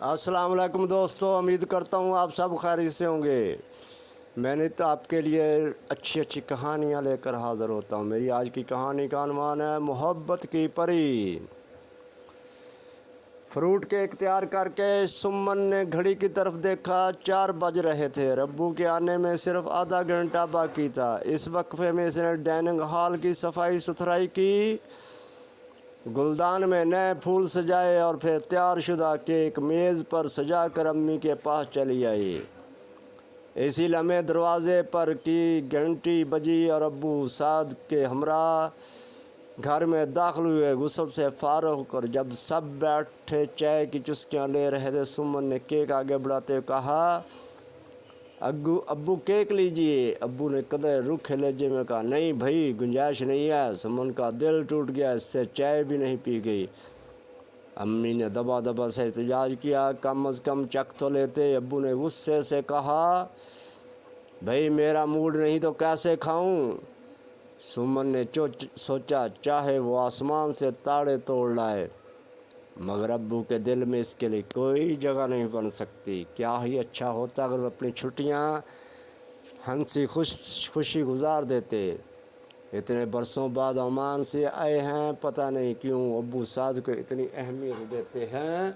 अस्सलाम वालेकुम दोस्तों, उम्मीद करता हूँ आप सब खैरियत से होंगे। मैंने तो आपके लिए अच्छी अच्छी कहानियाँ लेकर हाज़िर होता हूँ। मेरी आज की कहानी का अनुमान है मोहब्बत की परी। फ्रूट केक तैयार करके सुमन ने घड़ी की तरफ देखा। 4 बज रहे थे। रब्बू के आने में सिर्फ आधा घंटा बाकी था। इस वक्फे में इसने डाइनिंग हॉल की सफाई सुथराई की, गुलदान में नए फूल सजाए और फिर तैयारशुदा केक मेज़ पर सजा कर अम्मी के पास चली आई। इसी लम्हे दरवाज़े पर की घंटी बजी और अब्बू साद के हमरा घर में दाखिल हुए। गुस्ल से फारग होकर जब सब बैठे चाय की चुस्कियाँ ले रहे थे, सुमन ने केक आगे बढ़ाते हुए कहा, अब्बू केक लीजिए। अब्बू ने कदर रुखे लहजे में कहा, नहीं भाई, गुंजाइश नहीं है। सुमन का दिल टूट गया, इससे चाय भी नहीं पी गई। अम्मी ने दबा दबा से एहतजाज किया, कम अज़ कम चख तो लेते। अब्बू ने गुस्से से कहा, भाई मेरा मूड नहीं तो कैसे खाऊं। सुमन ने सोचा चाहे वो आसमान से ताड़े तोड़ लाए, मगर अब्बू के दिल में इसके लिए कोई जगह नहीं बन सकती। क्या ही अच्छा होता अगर वो अपनी छुट्टियां हंसी खुशी गुजार देते। इतने बरसों बाद ओमान से आए हैं, पता नहीं क्यों अब्बू साद को इतनी अहमियत देते हैं।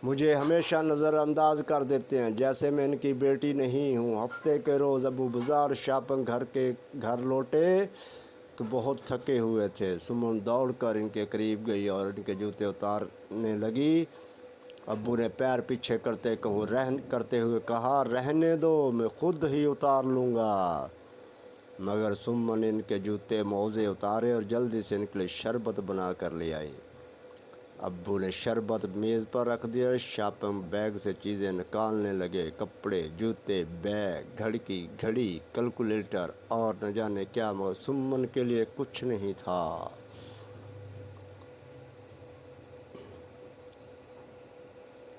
मुझे हमेशा नज़रअंदाज कर देते हैं, जैसे मैं इनकी बेटी नहीं हूँ। हफ्ते के रोज़ अब्बू बाज़ार शॉपिंग घर लौटे तो बहुत थके हुए थे। सुमन दौड़कर इनके करीब गई और इनके जूते उतारने लगी। अब्बू ने पैर पीछे करते हुए कहा, रहने दो, मैं खुद ही उतार लूँगा। मगर सुमन इनके जूते मोज़े उतारे और जल्दी से इनके लिए शरबत बना कर ले आई। अब्बू ने शरबत मेज़ पर रख दिया। शॉपिंग बैग से चीज़ें निकालने लगे, कपड़े, जूते, बैग, घड़ी, कैलकुलेटर और न जाने क्या, मगर सुमन के लिए कुछ नहीं था।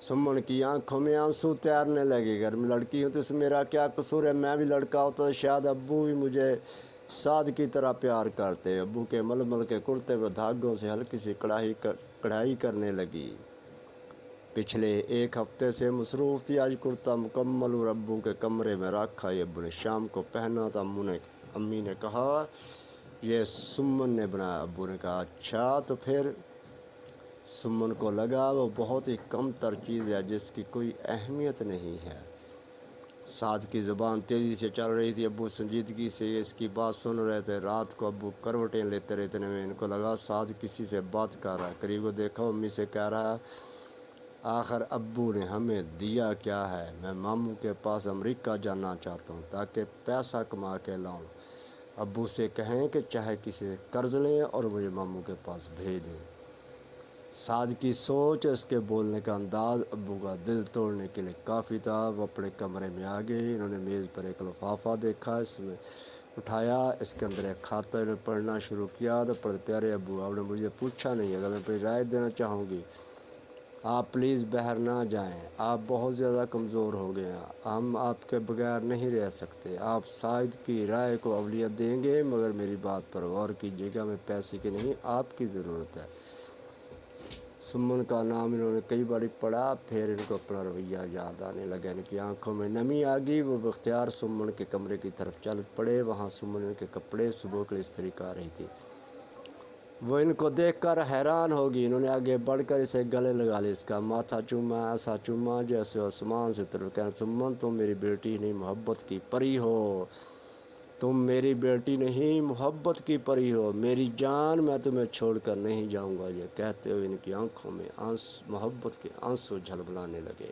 सुमन की आंखों में आंसू तैरने लगे। घर में लड़की हूँ तो इसमें मेरा क्या कसूर है। मैं भी लड़का होता तो शायद अब्बू भी मुझे साद की तरह प्यार करते। अब्बू के मलमल के कुर्ते पर धागों से हल्की सी कढ़ाई करने लगी। पिछले 1 हफ्ते से मसरूफ़ थी। आज कुर्ता मुकम्मल और अब्बू के कमरे में रखा। ये अब्बू ने शाम को पहना था। अम्मी ने कहा, ये सुमन ने बनाया। अब्बू ने कहा, अच्छा तो फिर। सुमन को लगा वो बहुत ही कम तर चीज़ है जिसकी कोई अहमियत नहीं है। साद की ज़ुबान तेज़ी से चल रही थी। अब्बू संजीदगी से इसकी बात सुन रहे थे। रात को अब्बू करवटें लेते रहते में इनको लगा साद किसी से बात कर रहा है। करीब को देखा, अम्मी से कह रहा है, आखिर अब्बू ने हमें दिया क्या है। मैं मामू के पास अमेरिका जाना चाहता हूँ ताकि पैसा कमा के लाऊँ। अब्बू से कहें कि चाहे किसी से कर्ज लें और मुझे मामू के पास भेज दें। साद की सोच, इसके बोलने का अंदाज़ अब्बू का दिल तोड़ने के लिए काफ़ी था। वो अपने कमरे में आ गए। इन्होंने मेज़ पर एक लिफाफा देखा, इसमें उठाया, इसके अंदर एक खाता। इन्होंने पढ़ना शुरू किया तो पढ़ते, प्यारे अब्बू, आपने मुझे पूछा नहीं, अगर मैं अपनी राय देना चाहूँगी, आप प्लीज़ बाहर ना जाएं। आप बहुत ज़्यादा कमज़ोर हो गए हैं। हम आपके बगैर नहीं रह सकते। आप साद की राय को अवलियत देंगे, मगर मेरी बात पर गौर कीजिएगा, मैं पैसे की नहीं, आपकी ज़रूरत है। सुमन का नाम इन्होंने कई बार पढ़ा, फिर इनको अपना रवैया याद आने लगा। इनकी आंखों में नमी आ गई। वो बख्तियार सुमन के कमरे की तरफ चल पड़े। वहाँ सुमन के कपड़े सुबह के लिए इस्त्री कर रही थी। वो इनको देखकर हैरान होगी। इन्होंने आगे बढ़कर इसे गले लगा लिया, इसका माथा चूमा, ऐसा चूमा जैसे आसमान से उतर। कहना, सुमन तुम मेरी बेटी नहीं, मोहब्बत की परी हो। तुम मेरी बेटी नहीं, मोहब्बत की परी हो। मेरी जान, मैं तुम्हें छोड़कर नहीं जाऊंगा। ये कहते हुए इनकी आंखों में मोहब्बत के आंसू झलमलाने लगे।